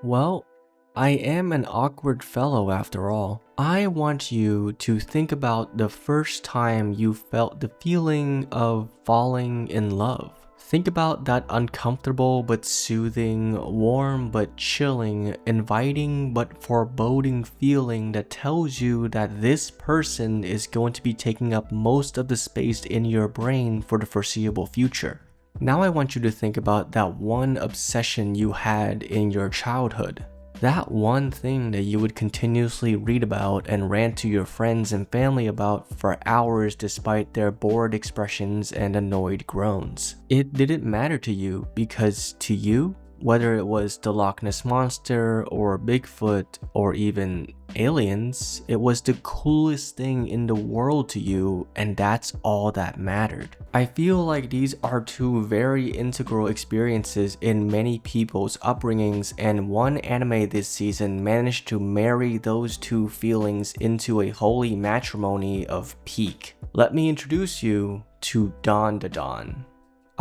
Well, I am an awkward fellow after all. I want you to think about the first time you felt the feeling of falling in love. Think about that uncomfortable but soothing, warm but chilling, inviting but foreboding feeling that tells you that this person is going to be taking up most of the space in your brain for the foreseeable future. Now I want you to think about that one obsession you had in your childhood. That one thing that you would continuously read about and rant to your friends and family about for hours despite their bored expressions and annoyed groans. It didn't matter to you because to you, whether it was the Loch Ness Monster or Bigfoot or even aliens, it was the coolest thing in the world to you, and that's all that mattered. I feel like these are two very integral experiences in many people's upbringings, and one anime this season managed to marry those two feelings into a holy matrimony of peak. Let me introduce you to Dandadan.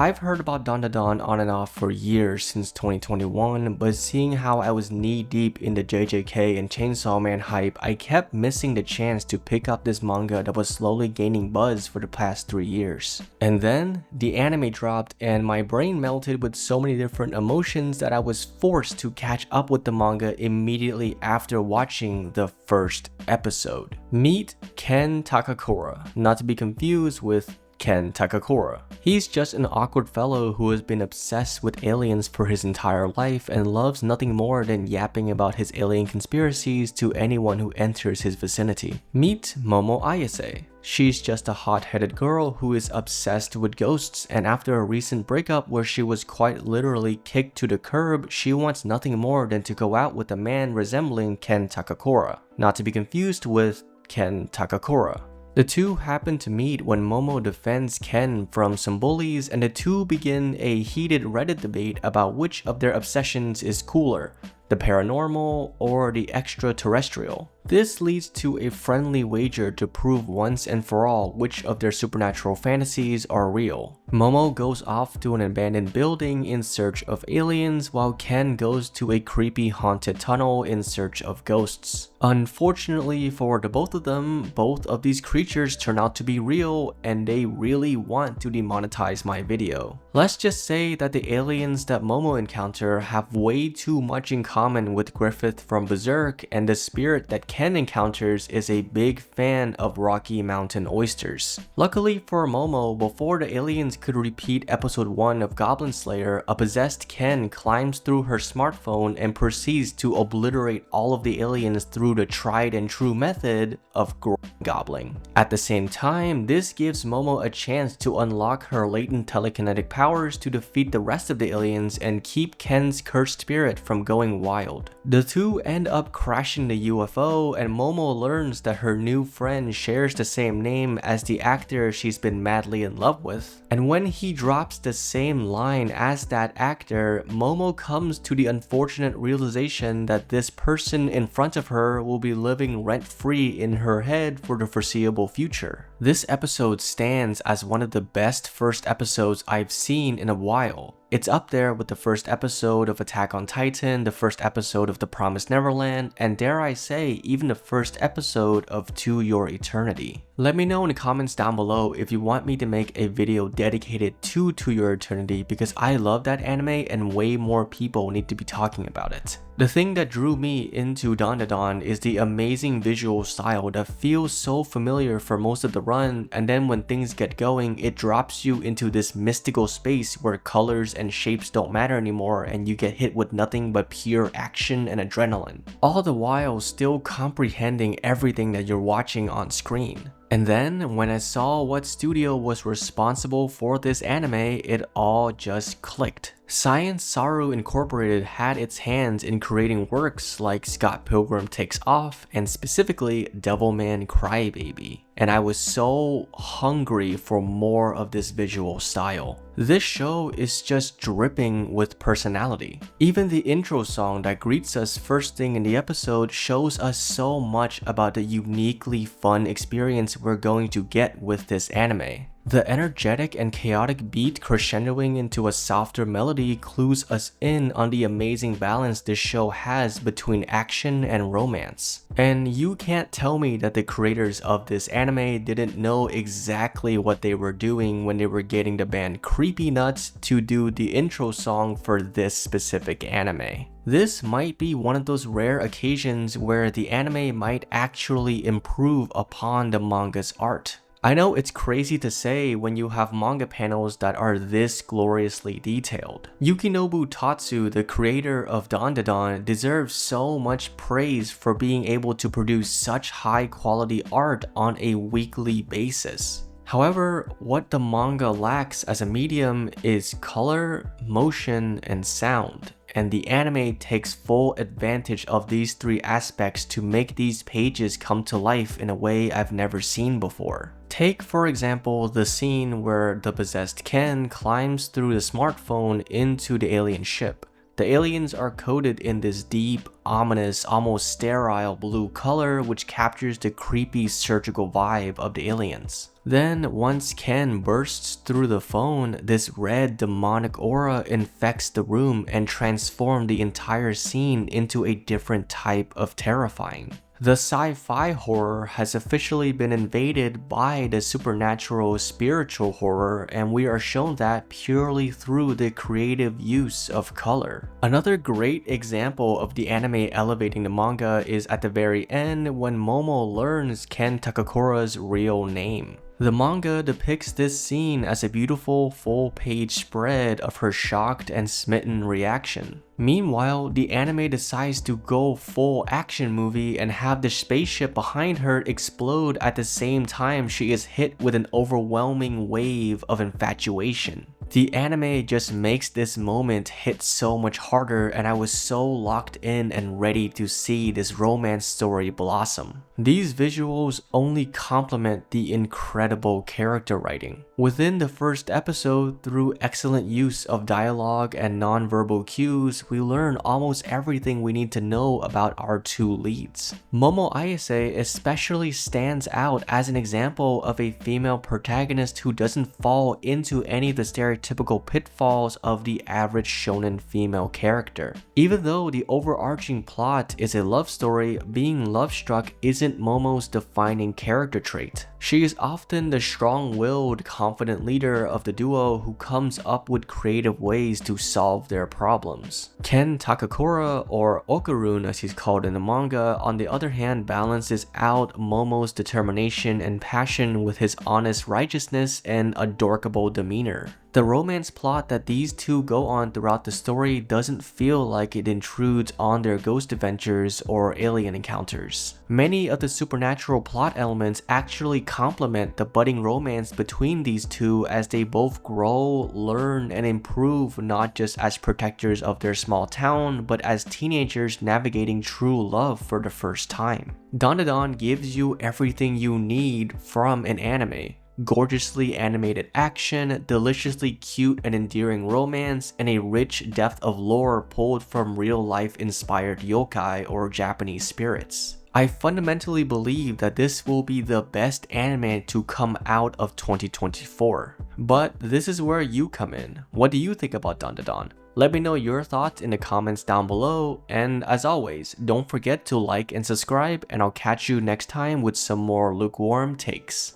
I've heard about Dandadan on and off for years since 2021, but seeing how I was knee deep in the JJK and Chainsaw Man hype, I kept missing the chance to pick up this manga that was slowly gaining buzz for the past 3 years. And then, the anime dropped and my brain melted with so many different emotions that I was forced to catch up with the manga immediately after watching the first episode. Meet Ken Takakura, not to be confused with Ken Takakura. He's just an awkward fellow who has been obsessed with aliens for his entire life and loves nothing more than yapping about his alien conspiracies to anyone who enters his vicinity. Meet Momo Ayase. She's just a hot-headed girl who is obsessed with ghosts, and after a recent breakup where she was quite literally kicked to the curb, she wants nothing more than to go out with a man resembling Ken Takakura, not to be confused with Ken Takakura. The two happen to meet when Momo defends Ken from some bullies, and the two begin a heated Reddit debate about which of their obsessions is cooler, the paranormal or the extraterrestrial. This leads to a friendly wager to prove once and for all which of their supernatural fantasies are real. Momo goes off to an abandoned building in search of aliens, while Ken goes to a creepy haunted tunnel in search of ghosts. Unfortunately for the both of them, both of these creatures turn out to be real, and they really want to demonetize my video. Let's just say that the aliens that Momo encounter have way too much in common with Griffith from Berserk, and the spirit that Ken encounters is a big fan of Rocky Mountain oysters. Luckily for Momo, before the aliens could repeat episode 1 of Goblin Slayer, a possessed Ken climbs through her smartphone and proceeds to obliterate all of the aliens through the tried and true method of gobbling. At the same time, this gives Momo a chance to unlock her latent telekinetic powers to defeat the rest of the aliens and keep Ken's cursed spirit from going wild. The two end up crashing the UFO, and Momo learns that her new friend shares the same name as the actor she's been madly in love with. And when he drops the same line as that actor, Momo comes to the unfortunate realization that this person in front of her will be living rent-free in her head for the foreseeable future. This episode stands as one of the best first episodes I've seen in a while. It's up there with the first episode of Attack on Titan, the first episode of The Promised Neverland, and dare I say, even the first episode of To Your Eternity. Let me know in the comments down below if you want me to make a video dedicated to Your Eternity, because I love that anime and way more people need to be talking about it. The thing that drew me into Dandadan is the amazing visual style that feels so familiar for most of the run, and then when things get going, it drops you into this mystical space where colors and shapes don't matter anymore and you get hit with nothing but pure action and adrenaline, all the while still comprehending everything that you're watching on screen. And then, when I saw what studio was responsible for this anime, it all just clicked. Science Saru Incorporated had its hands in creating works like Scott Pilgrim Takes Off and specifically Devilman Crybaby, and I was so hungry for more of this visual style. This show is just dripping with personality. Even the intro song that greets us first thing in the episode shows us so much about the uniquely fun experience we're going to get with this anime. The energetic and chaotic beat crescendoing into a softer melody clues us in on the amazing balance this show has between action and romance. And you can't tell me that the creators of this anime didn't know exactly what they were doing when they were getting the band Creepy Nuts to do the intro song for this specific anime. This might be one of those rare occasions where the anime might actually improve upon the manga's art. I know it's crazy to say when you have manga panels that are this gloriously detailed. Yukinobu Tatsu, the creator of Dandadan, deserves so much praise for being able to produce such high quality art on a weekly basis. However, what the manga lacks as a medium is color, motion, and sound. And the anime takes full advantage of these three aspects to make these pages come to life in a way I've never seen before. Take, for example, the scene where the possessed Ken climbs through the smartphone into the alien ship. The aliens are coated in this deep, ominous, almost sterile blue color which captures the creepy surgical vibe of the aliens. Then, once Ken bursts through the phone, this red demonic aura infects the room and transforms the entire scene into a different type of terrifying. The sci-fi horror has officially been invaded by the supernatural spiritual horror, and we are shown that purely through the creative use of color. Another great example of the anime elevating the manga is at the very end when Momo learns Ken Takakura's real name. The manga depicts this scene as a beautiful full-page spread of her shocked and smitten reaction. Meanwhile, the anime decides to go full action movie and have the spaceship behind her explode at the same time she is hit with an overwhelming wave of infatuation. The anime just makes this moment hit so much harder, and I was so locked in and ready to see this romance story blossom. These visuals only complement the incredible character writing. Within the first episode, through excellent use of dialogue and non-verbal cues, we learn almost everything we need to know about our two leads. Momo Ayase especially stands out as an example of a female protagonist who doesn't fall into any of the stereotypical pitfalls of the average shonen female character. Even though the overarching plot is a love story, being love-struck isn't Momo's defining character trait. She is often the strong-willed, confident leader of the duo who comes up with creative ways to solve their problems. Ken Takakura, or Okarun as he's called in the manga, on the other hand balances out Momo's determination and passion with his honest righteousness and adorable demeanor. The romance plot that these two go on throughout the story doesn't feel like it intrudes on their ghost adventures or alien encounters. Many of the supernatural plot elements actually complement the budding romance between these two as they both grow, learn, and improve not just as protectors of their small town, but as teenagers navigating true love for the first time. Dandadan gives you everything you need from an anime. Gorgeously animated action, deliciously cute and endearing romance, and a rich depth of lore pulled from real-life inspired yokai or Japanese spirits. I fundamentally believe that this will be the best anime to come out of 2024. But this is where you come in. What do you think about Dandadan? Let me know your thoughts in the comments down below, and as always, don't forget to like and subscribe, and I'll catch you next time with some more lukewarm takes.